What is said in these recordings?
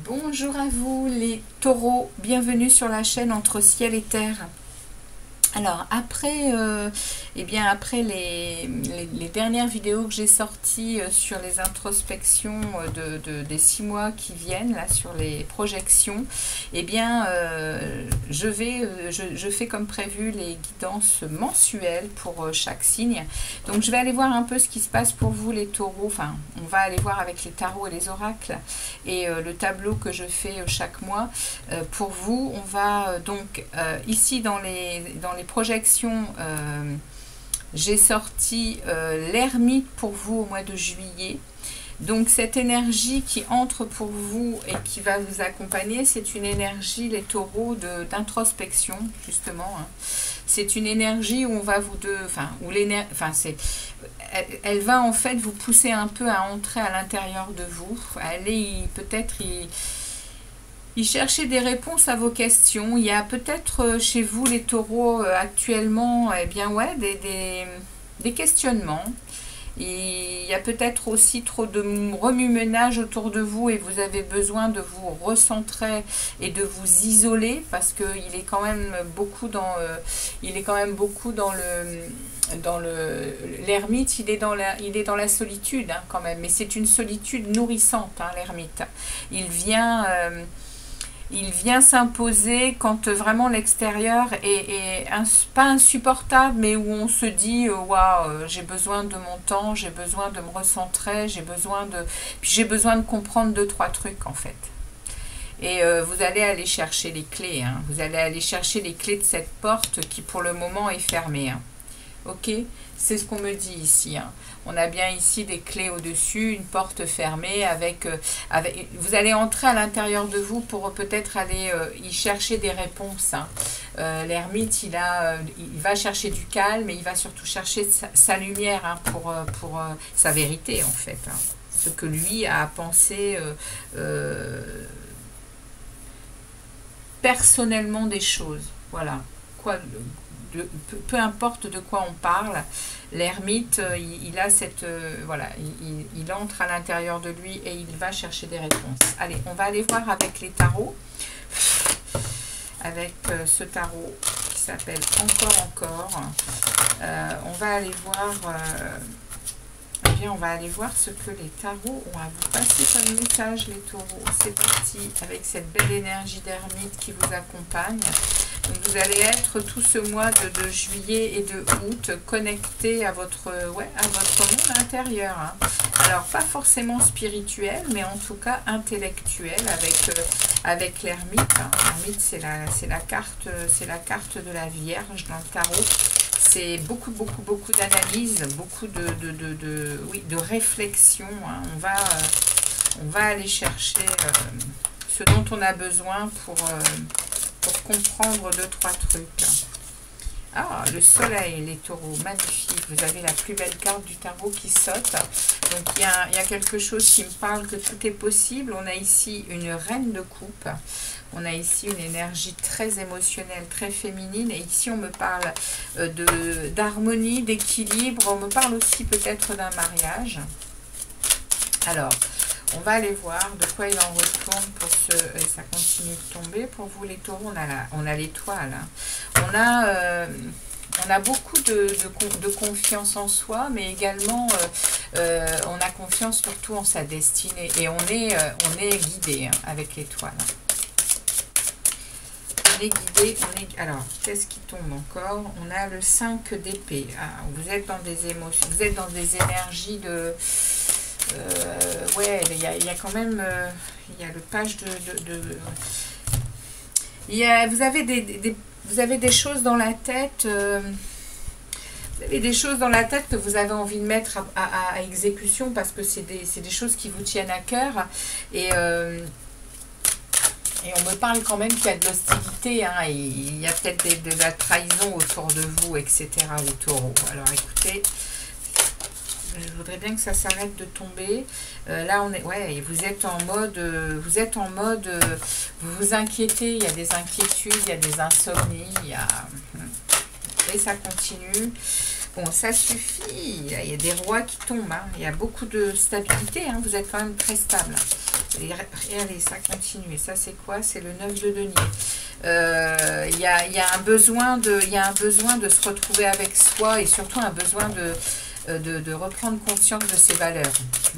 Bonjour à vous les taureaux, bienvenue sur la chaîne Entre Ciel et Terre. Alors après, après les dernières vidéos que j'ai sorties sur les introspections des 6 mois qui viennent, là sur les projections, je fais comme prévu les guidances mensuelles pour chaque signe. Donc je vais aller voir un peu ce qui se passe pour vous les taureaux, enfin on va aller voir avec les tarots et les oracles et le tableau que je fais chaque mois. Pour vous, on va donc ici dans les projections, j'ai sorti l'ermite pour vous au mois de juillet. Donc cette énergie qui entre pour vous et qui va vous accompagner, c'est une énergie, les taureaux, d'introspection justement. Hein. C'est une énergie où on va elle va en fait vous pousser un peu à entrer à l'intérieur de vous. Aller peut-être y chercher des réponses à vos questions. Il y a peut-être chez vous les taureaux actuellement des questionnements. Et il y a peut-être aussi trop de remue-ménage autour de vous et vous avez besoin de vous recentrer et de vous isoler parce qu'il est quand même beaucoup dans l'ermite, il est dans la solitude hein, quand même, mais c'est une solitude nourrissante hein, l'ermite. Il vient s'imposer quand vraiment l'extérieur est pas insupportable, mais où on se dit waouh, j'ai besoin de mon temps, j'ai besoin de me recentrer, j'ai besoin de comprendre 2-3 trucs en fait. Et vous allez aller chercher les clés, hein. Vous allez aller chercher les clés de cette porte qui pour le moment est fermée. Hein. Ok, c'est ce qu'on me dit ici. Hein. On a bien ici des clés au-dessus, une porte fermée vous allez entrer à l'intérieur de vous pour peut-être aller y chercher des réponses. Hein. L'ermite, il va chercher du calme et il va surtout chercher sa lumière hein, pour sa vérité en fait. Hein. Ce que lui a pensé personnellement des choses. Voilà. Peu importe de quoi on parle, l'ermite, il a cette... il entre à l'intérieur de lui et il va chercher des réponses. Allez, on va aller voir avec les tarots, avec ce tarot qui s'appelle Encore. On va aller voir... on va aller voir ce que les tarots ont à vous passer comme message, les taureaux. C'est parti, avec cette belle énergie d'ermite qui vous accompagne. Donc vous allez être tout ce mois de juillet et de août connecté à votre monde intérieur. Hein. Alors pas forcément spirituel, mais en tout cas intellectuel avec l'ermite. Hein. L'ermite c'est la carte de la Vierge dans le tarot. C'est beaucoup d'analyse, beaucoup de réflexion. Hein. On va aller chercher ce dont on a besoin pour comprendre 2-3 trucs. Ah, le soleil, les taureaux, magnifique. Vous avez la plus belle carte du tarot qui saute. Donc, il y a quelque chose qui me parle que tout est possible. On a ici une reine de coupe. On a ici une énergie très émotionnelle, très féminine. Et ici, on me parle d'harmonie, d'équilibre. On me parle aussi peut-être d'un mariage. Alors, on va aller voir de quoi il en retourne pour et ça continue de tomber. Pour vous, les taureaux, on a l'étoile. Hein. On a beaucoup de confiance en soi, mais également, on a confiance surtout en sa destinée. Et on est guidé hein, avec l'étoile. On est guidé. Alors, qu'est-ce qui tombe encore? On a le 5 d'épée. Ah, vous êtes dans des émotions, vous êtes dans des énergies de... il y a quand même il y a le page vous avez des choses dans la tête vous avez des choses dans la tête que vous avez envie de mettre à exécution parce que c'est des choses qui vous tiennent à cœur et Et on me parle quand même qu'il y a de l'hostilité, hein, et il y a peut-être de la trahison autour de vous, etc. les taureaux. Alors écoutez, je voudrais bien que ça s'arrête de tomber. Là, on est, ouais, vous êtes en mode, vous vous inquiétez, il y a des inquiétudes, il y a des insomnies, et ça continue. Bon, ça suffit. Il y a des rois qui tombent, hein. Il y a beaucoup de stabilité, hein. Vous êtes quand même très stable. Et regardez, ça continue. Et ça, c'est quoi? C'est le 9 de denier. Il y a un besoin de se retrouver avec soi et surtout un besoin de reprendre conscience de ses valeurs.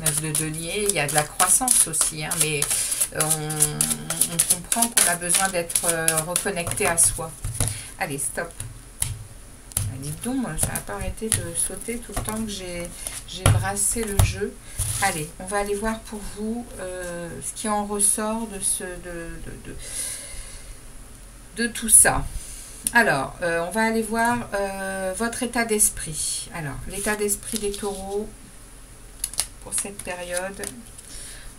9 de denier, il y a de la croissance aussi, hein, mais on comprend qu'on a besoin d'être reconnecté à soi. Allez, stop. Dites donc, ça n'a pas arrêté de sauter tout le temps que j'ai brassé le jeu. Allez, on va aller voir pour vous ce qui en ressort de tout ça. Alors, on va aller voir votre état d'esprit. Alors, l'état d'esprit des taureaux pour cette période.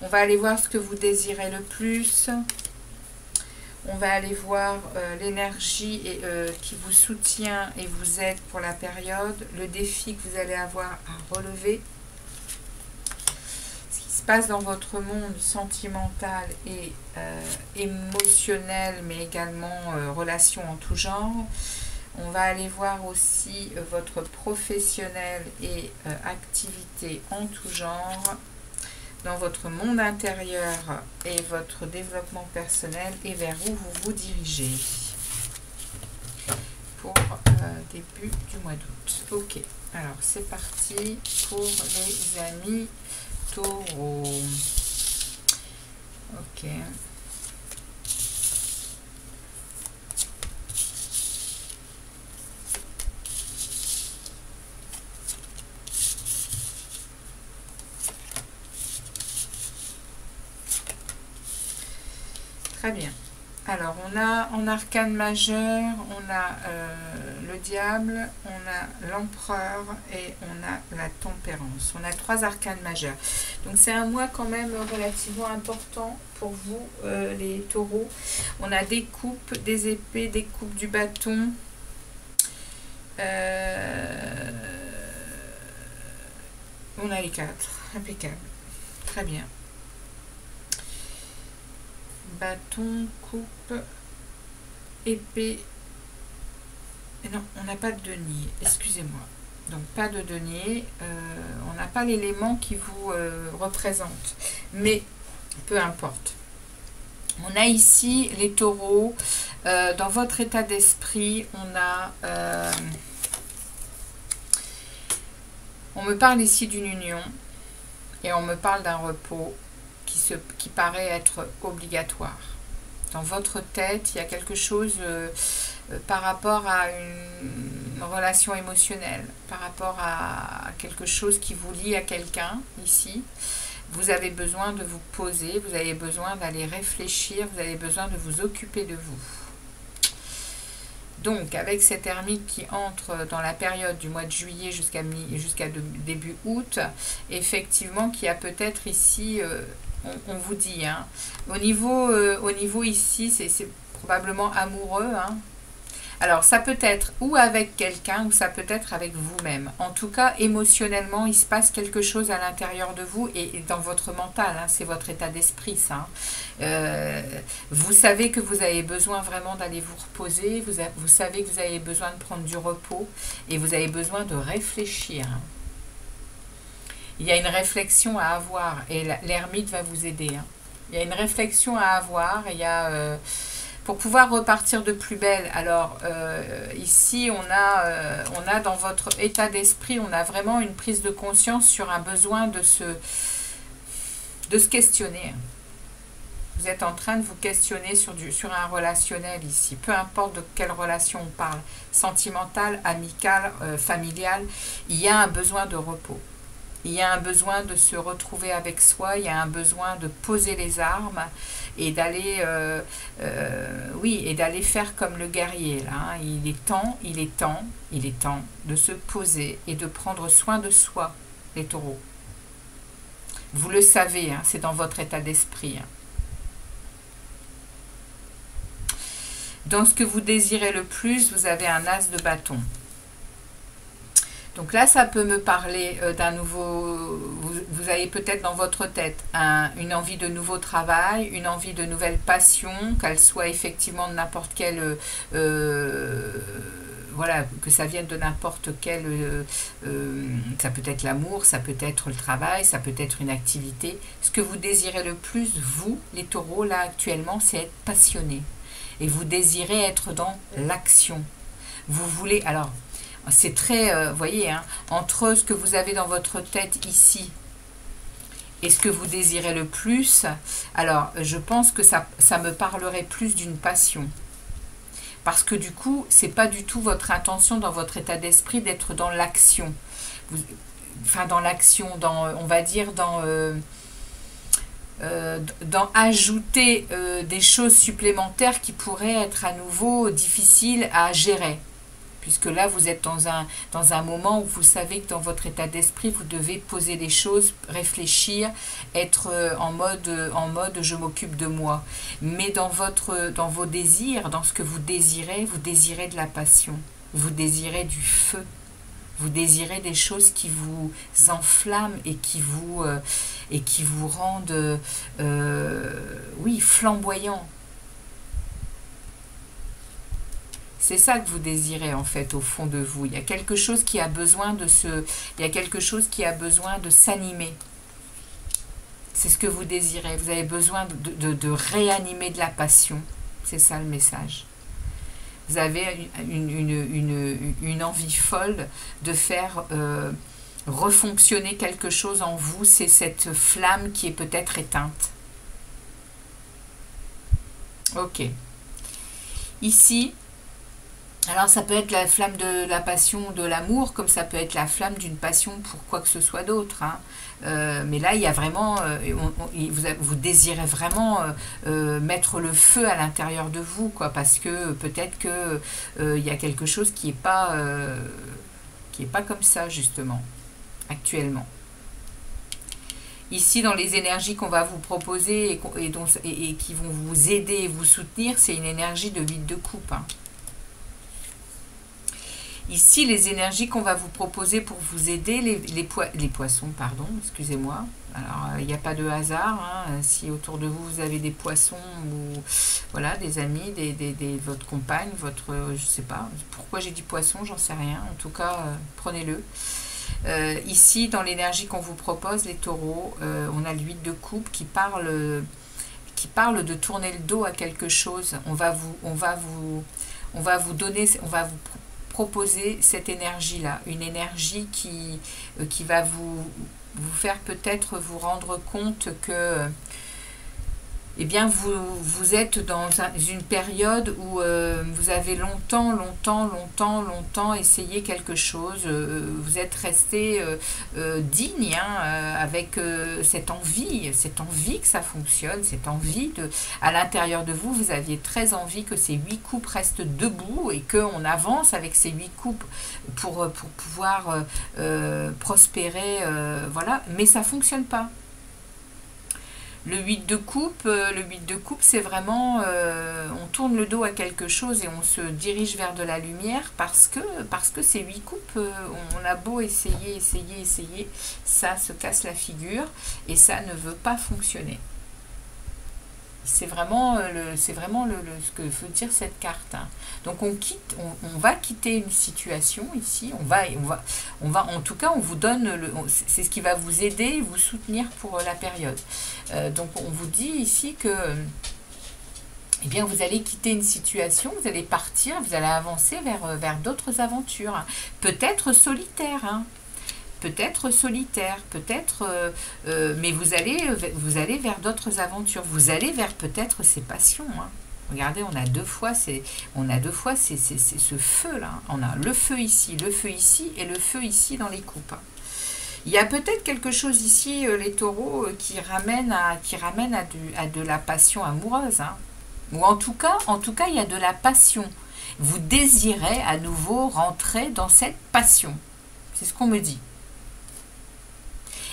On va aller voir ce que vous désirez le plus. On va aller voir l'énergie qui vous soutient et vous aide pour la période, le défi que vous allez avoir à relever, ce qui se passe dans votre monde sentimental et émotionnel, mais également relations en tout genre. On va aller voir aussi votre professionnel et activité en tout genre, dans votre monde intérieur et votre développement personnel et vers où vous vous dirigez pour début du mois d'août. Ok, alors c'est parti pour les amis taureaux. Ok. Très bien. Alors, on a en arcane majeur, on a le diable, on a l'empereur et on a la tempérance. On a 3 arcanes majeurs. Donc, c'est un mois quand même relativement important pour vous, les taureaux. On a des coupes, des épées, des coupes du bâton. On a les 4. Impeccable. Très bien. Bâton, coupe, épée. Et non, on n'a pas de denier, excusez-moi. Donc pas de denier, on n'a pas l'élément qui vous représente. Mais peu importe. On a ici les taureaux. Dans votre état d'esprit, on me parle ici d'une union et on me parle d'un repos qui paraît être obligatoire. Dans votre tête, il y a quelque chose par rapport à une relation émotionnelle, par rapport à quelque chose qui vous lie à quelqu'un ici. Vous avez besoin de vous poser, vous avez besoin d'aller réfléchir, vous avez besoin de vous occuper de vous. Donc, avec cette ermite qui entre dans la période du mois de juillet jusqu'à début août, effectivement, qui a peut-être ici... on vous dit, hein. Au niveau ici, c'est probablement amoureux, hein. Alors, ça peut être ou avec quelqu'un, ou ça peut être avec vous-même. En tout cas, émotionnellement, il se passe quelque chose à l'intérieur de vous et dans votre mental, hein, c'est votre état d'esprit, ça. Vous savez que vous avez besoin vraiment d'aller vous reposer, vous savez que vous avez besoin de prendre du repos et vous avez besoin de réfléchir. Il y a une réflexion à avoir et l'ermite va vous aider. Hein. Il y a une réflexion à avoir. Il y a, pour pouvoir repartir de plus belle. Alors, ici, on a dans votre état d'esprit, on a vraiment une prise de conscience sur un besoin de se questionner. Vous êtes en train de vous questionner sur un relationnel ici. Peu importe de quelle relation on parle. Sentimentale, amicale, familiale. Il y a un besoin de repos. Il y a un besoin de se retrouver avec soi, il y a un besoin de poser les armes et d'aller et d'aller faire comme le guerrier. Là, hein. Il est temps de se poser et de prendre soin de soi, les taureaux. Vous le savez, hein, c'est dans votre état d'esprit. Hein. Dans ce que vous désirez le plus, vous avez un as de bâton. Donc là, ça peut me parler d'un nouveau... Vous avez peut-être dans votre tête une envie de nouveau travail, une envie de nouvelle passion, qu'elle soit effectivement de n'importe quelle... voilà, que ça vienne de n'importe quel... ça peut être l'amour, ça peut être le travail, ça peut être une activité. Ce que vous désirez le plus, vous, les taureaux, là, actuellement, c'est être passionné. Et vous désirez être dans l'action. Vous voulez... Alors... C'est très, vous voyez, hein, entre ce que vous avez dans votre tête ici et ce que vous désirez le plus, alors je pense que ça me parlerait plus d'une passion. Parce que du coup, c'est pas du tout votre intention dans votre état d'esprit d'être dans l'action. Enfin, dans l'action, on va dire dans ajouter des choses supplémentaires qui pourraient être à nouveau difficiles à gérer. Puisque là, vous êtes dans un moment où vous savez que dans votre état d'esprit, vous devez poser des choses, réfléchir, être en mode je m'occupe de moi. Mais dans vos désirs, dans ce que vous désirez de la passion, vous désirez du feu, vous désirez des choses qui vous enflamment et qui vous rendent, oui, flamboyants. C'est ça que vous désirez en fait au fond de vous. Il y a quelque chose qui a besoin de s'animer. C'est ce que vous désirez. Vous avez besoin de réanimer de la passion. C'est ça le message. Vous avez une envie folle de faire refonctionner quelque chose en vous. C'est cette flamme qui est peut-être éteinte. Ok. Ici... Alors ça peut être la flamme de la passion, de l'amour, comme ça peut être la flamme d'une passion pour quoi que ce soit d'autre. Hein. Mais là, il y a vraiment, vous désirez vraiment mettre le feu à l'intérieur de vous, quoi, parce que peut-être que il y a quelque chose qui n'est pas comme ça justement, actuellement. Ici, dans les énergies qu'on va vous proposer et qui vont vous aider et vous soutenir, c'est une énergie de 8 de coupe. Hein. Ici, les énergies qu'on va vous proposer pour vous aider, les poissons, pardon, excusez-moi. Alors, il n'y a pas de hasard. Hein, si autour de vous, vous avez des poissons ou voilà, des amis, votre compagne, je sais pas. Pourquoi j'ai dit poisson, j'en sais rien. En tout cas, prenez-le. Ici, dans l'énergie qu'on vous propose, les taureaux, on a l'huile de coupe qui parle de tourner le dos à quelque chose. On va vous proposer cette énergie-là, une énergie qui va vous faire peut-être vous rendre compte que eh bien, vous êtes dans une période où vous avez longtemps essayé quelque chose. Vous êtes resté digne, hein, avec cette envie que ça fonctionne, cette envie à l'intérieur de vous, vous aviez très envie que ces 8 coupes restent debout et qu'on avance avec ces 8 coupes pour pouvoir prospérer, voilà, mais ça ne fonctionne pas. Le 8 de coupe, c'est vraiment, on tourne le dos à quelque chose et on se dirige vers de la lumière parce que ces 8 coupes, on a beau essayer, ça se casse la figure et ça ne veut pas fonctionner. C'est vraiment, ce que veut dire cette carte. Hein. Donc on va quitter une situation ici. On va, en tout cas, on vous donne, c'est ce qui va vous aider, et vous soutenir pour la période. Donc on vous dit ici que, eh bien, vous allez quitter une situation, vous allez partir, vous allez avancer vers d'autres aventures, hein. Peut-être solitaires. Hein. Peut-être solitaire, peut-être, mais vous allez vers d'autres aventures, vous allez vers peut-être ces passions. Hein. Regardez, on a deux fois c'est ce feu là. On a le feu ici et le feu ici dans les coupes. Hein. Il y a peut-être quelque chose ici, les taureaux, qui ramène à de la passion amoureuse. Hein. Ou en tout cas, il y a de la passion. Vous désirez à nouveau rentrer dans cette passion. C'est ce qu'on me dit.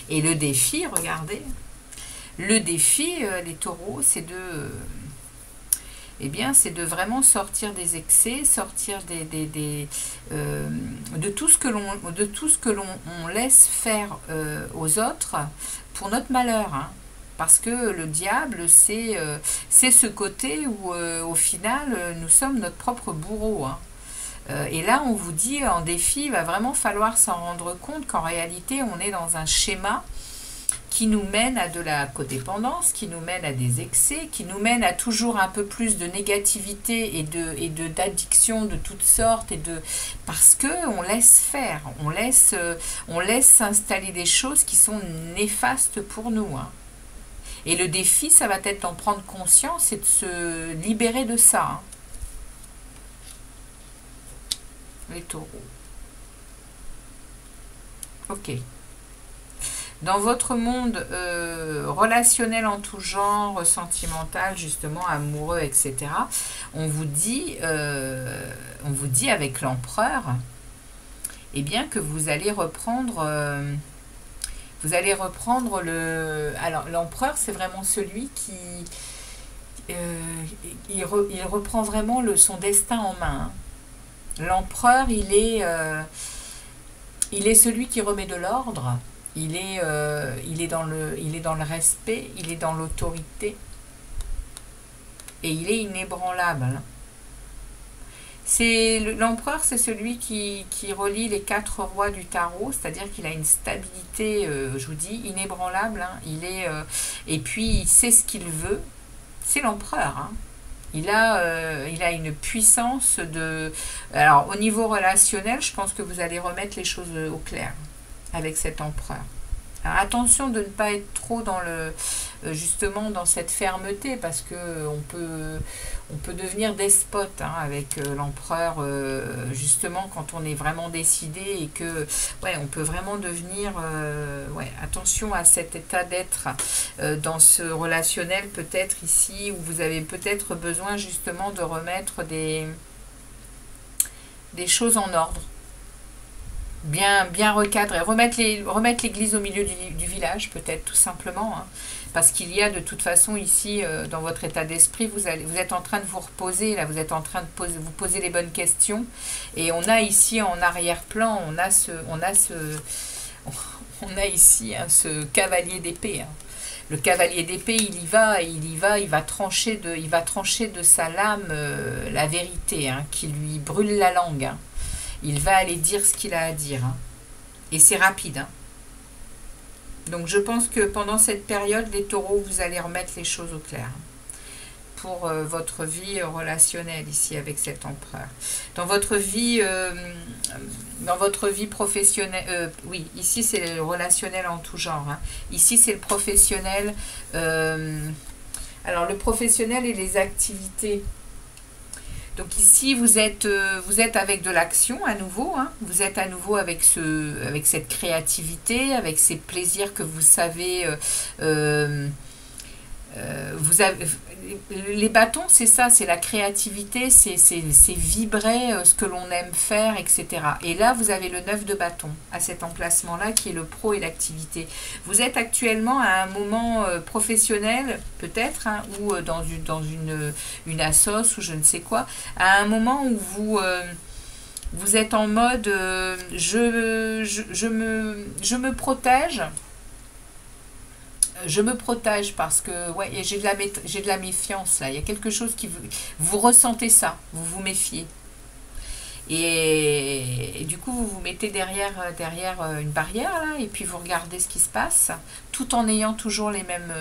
Et le défi, regardez, le défi, les taureaux, c'est eh bien, c'est de vraiment sortir des excès, sortir de tout ce que l'on laisse faire aux autres pour notre malheur, hein. Parce que le diable, c'est ce côté où, au final, nous sommes notre propre bourreau, hein. Et là, on vous dit, en défi, il va vraiment falloir s'en rendre compte qu'en réalité, on est dans un schéma qui nous mène à de la codépendance, qui nous mène à des excès, qui nous mène à toujours un peu plus de négativité et d'addiction de toutes sortes, parce que on laisse faire, on laisse s'installer des choses qui sont néfastes pour nous, hein. Et le défi, ça va être d'en prendre conscience et de se libérer de ça, hein. Les taureaux. Ok. Dans votre monde relationnel en tout genre, sentimental, justement, amoureux, etc., on vous dit avec l'empereur, eh bien, que vous allez reprendre le... Alors, l'empereur, c'est vraiment celui qui... il reprend vraiment son destin en main, hein. L'empereur, il est celui qui remet de l'ordre. Il est dans le respect, il est dans l'autorité. Et il est inébranlable. L'empereur, c'est celui qui relie les 4 rois du tarot, c'est-à-dire qu'il a une stabilité, je vous dis, inébranlable, hein. Et puis, il sait ce qu'il veut. C'est l'empereur, hein. Il a une puissance de... Alors, au niveau relationnel, je pense que vous allez remettre les choses au clair avec cet empereur. Alors, attention de ne pas être trop justement dans cette fermeté, parce que on peut devenir despote, hein, avec l'empereur, justement, quand on est vraiment décidé et que, ouais, on peut vraiment devenir, ouais, attention à cet état d'être dans ce relationnel, peut-être ici, où vous avez peut-être besoin justement de remettre des choses en ordre. Bien recadrer, remettre l'église au milieu du village, peut-être, tout simplement, hein. Parce qu'il y a de toute façon ici, dans votre état d'esprit, vous êtes en train de vous reposer, là, vous êtes en train de vous poser les bonnes questions, et on a ici en arrière-plan, on a ici, hein, ce cavalier d'épée, hein. Le cavalier d'épée, il va trancher de sa lame la vérité, hein, qui lui brûle la langue, hein. Il va aller dire ce qu'il a à dire, hein. Et c'est rapide, hein. Donc je pense que pendant cette période, les taureaux, vous allez remettre les choses au clair, hein, pour votre vie relationnelle ici avec cet empereur. Dans votre vie professionnelle, oui, ici c'est le relationnel en tout genre, hein. Ici c'est le professionnel. Alors le professionnel et les activités. Donc ici, vous êtes avec de l'action à nouveau, hein. Vous êtes à nouveau avec cette créativité, avec ces plaisirs que vous savez. Les bâtons, c'est ça, c'est la créativité, c'est vibrer ce que l'on aime faire, etc. Et là, vous avez le 9 de bâton à cet emplacement-là qui est le pro et l'activité. Vous êtes actuellement à un moment professionnel, peut-être, hein, ou dans une assoce ou je ne sais quoi, à un moment où vous êtes en mode je me protège. Je me protège parce que ouais, j'ai de la méfiance là. Il y a quelque chose vous ressentez ça, vous vous méfiez. Et du coup, vous vous mettez derrière une barrière là, et puis vous regardez ce qui se passe, tout en ayant toujours les mêmes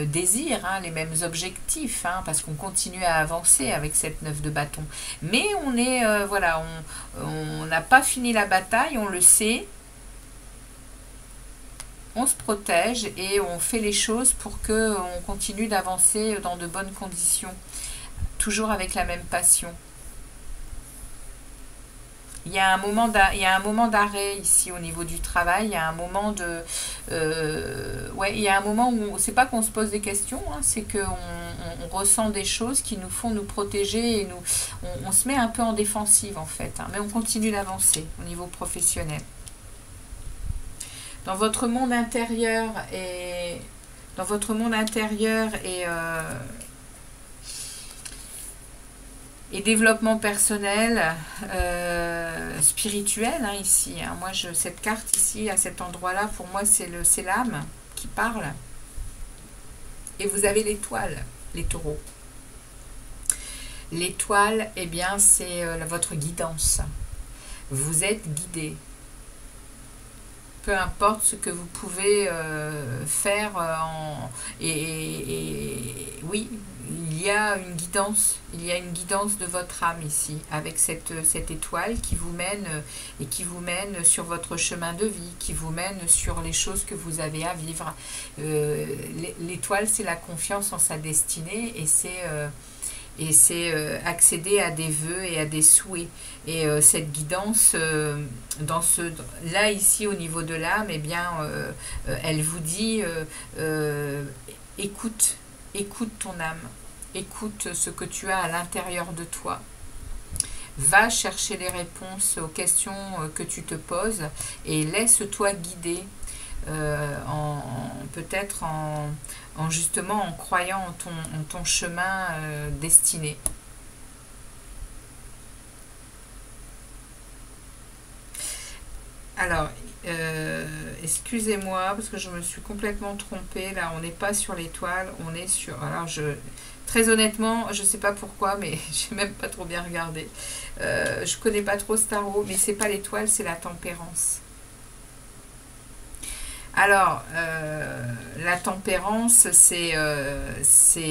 désirs, hein, les mêmes objectifs, hein, parce qu'on continue à avancer avec cette 9 de bâton. Mais on est voilà, on n'a pas fini la bataille, on le sait. On se protège et on fait les choses pour qu'on continue d'avancer dans de bonnes conditions, toujours avec la même passion. Il y a un moment d'arrêt ici au niveau du travail, il y a un moment ouais, il y a un moment où c'est pas qu'on se pose des questions, hein, c'est qu'on ressent des choses qui nous font nous protéger et on se met un peu en défensive en fait, hein, mais on continue d'avancer au niveau professionnel. Dans votre monde intérieur et dans votre monde intérieur et développement personnel, spirituel, hein, ici. Hein. Moi, cette carte ici, à cet endroit-là, pour moi, c'est l'âme qui parle. Et vous avez l'étoile, les taureaux. L'étoile, eh bien, c'est votre guidance. Vous êtes guidé. Peu importe ce que vous pouvez faire oui, il y a une guidance de votre âme ici, avec cette étoile qui vous mène et qui vous mène sur votre chemin de vie, qui vous mène sur les choses que vous avez à vivre. L'étoile, c'est la confiance en sa destinée et c'est accéder à des vœux et à des souhaits. Et cette guidance, là, ici, au niveau de l'âme, eh bien, elle vous dit, écoute ton âme, écoute ce que tu as à l'intérieur de toi. Va chercher les réponses aux questions que tu te poses et laisse-toi guider, peut-être justement en croyant en ton chemin destiné. Alors, excusez-moi parce que je me suis complètement trompée. Là, on n'est pas sur l'étoile, on est sur... Alors, très honnêtement, je ne sais pas pourquoi, mais j'ai même pas trop bien regardé. Je connais pas trop ce tarot, mais c'est pas l'étoile, c'est la tempérance. Alors, la tempérance, c'est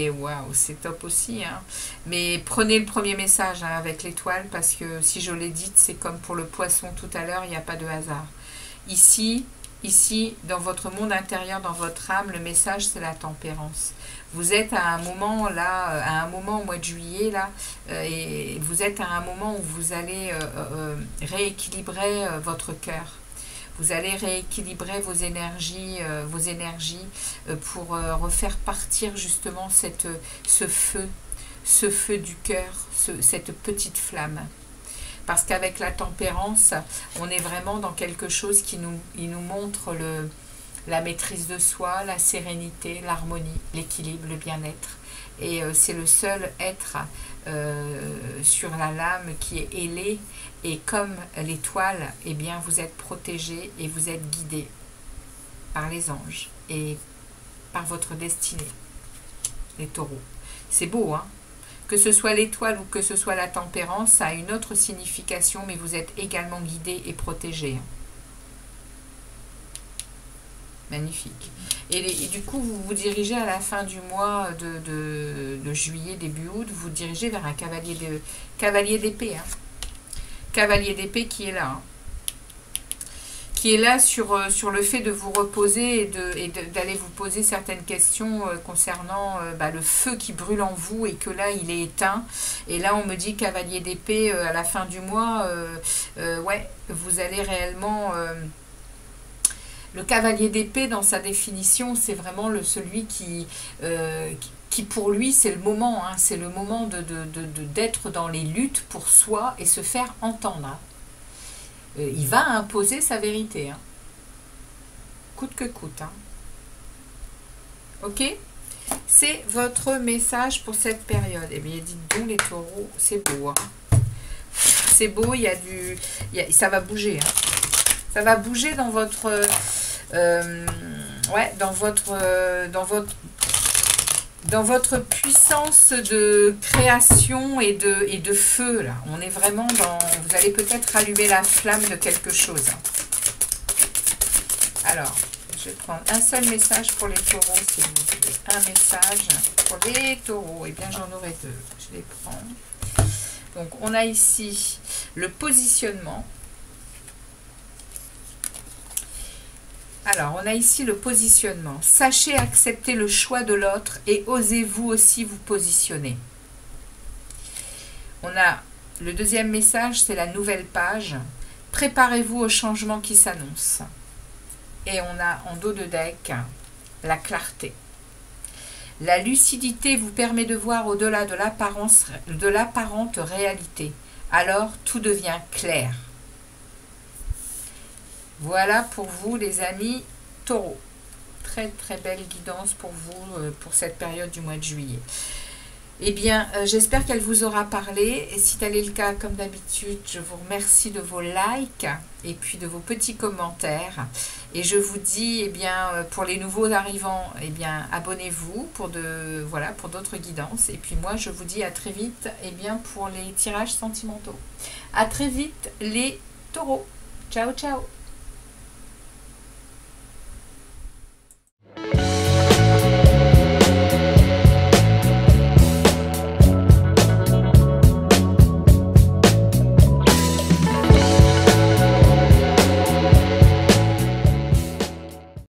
waouh, c'est top aussi. Hein. Mais prenez le premier message hein, avec l'étoile, parce que si je l'ai dit, c'est comme pour le poisson tout à l'heure, il n'y a pas de hasard. Ici, dans votre monde intérieur, dans votre âme, le message, c'est la tempérance. Vous êtes à un moment, là, à un moment au mois de juillet, là, et vous êtes à un moment où vous allez rééquilibrer votre cœur. Vous allez rééquilibrer vos énergies pour refaire partir justement ce feu du cœur, cette petite flamme. Parce qu'avec la tempérance, on est vraiment dans quelque chose qui nous montre la maîtrise de soi, la sérénité, l'harmonie, l'équilibre, le bien-être. Et c'est le seul être sur la lame qui est ailé. Et comme l'étoile, eh bien, vous êtes protégé et vous êtes guidé par les anges et par votre destinée, les taureaux. C'est beau, hein? Que ce soit l'étoile ou que ce soit la tempérance, ça a une autre signification, mais vous êtes également guidé et protégé. Magnifique. Et du coup, vous vous dirigez à la fin du mois de juillet, début août, vous vous dirigez vers un cavalier d'épée. Hein. Cavalier d'épée qui est là. Hein. Qui est là sur le fait de vous reposer et d'aller vous poser certaines questions concernant le feu qui brûle en vous et que là, il est éteint. Et là, on me dit cavalier d'épée à la fin du mois, ouais, vous allez réellement... le cavalier d'épée, dans sa définition, c'est vraiment celui qui pour lui, c'est le moment. Hein, c'est le moment d'être dans les luttes pour soi et se faire entendre. Hein. Il va imposer sa vérité. Hein. Coûte que coûte. Hein. Ok? C'est votre message pour cette période. Eh bien, dites donc les taureaux, c'est beau. Hein. C'est beau, il y a du... ça va bouger. Hein. Ça va bouger dans votre... ouais, dans votre puissance de création et de feu, là. On est vraiment dans... Vous allez peut-être allumer la flamme de quelque chose. Alors, je vais prendre un seul message pour les taureaux, s'il vous plaît. Un message pour les taureaux. Eh bien, j'en aurai deux. Je les prends. Donc, on a ici le positionnement. Alors, on a ici le positionnement. Sachez accepter le choix de l'autre et osez-vous aussi vous positionner. On a le deuxième message, c'est la nouvelle page. Préparez-vous au changement qui s'annonce. Et on a en dos de deck la clarté. La lucidité vous permet de voir au-delà de l'apparente réalité. Alors, tout devient clair. Voilà pour vous les amis taureaux. très très belle guidance pour vous, pour cette période du mois de juillet. Eh bien, j'espère qu'elle vous aura parlé. Et si tel est le cas, comme d'habitude, je vous remercie de vos likes et puis de vos petits commentaires. Et je vous dis, eh bien, pour les nouveaux arrivants, eh bien, abonnez-vous pour pour d'autres guidances. Et puis moi, je vous dis à très vite, eh bien, pour les tirages sentimentaux. À très vite, les taureaux. Ciao, ciao.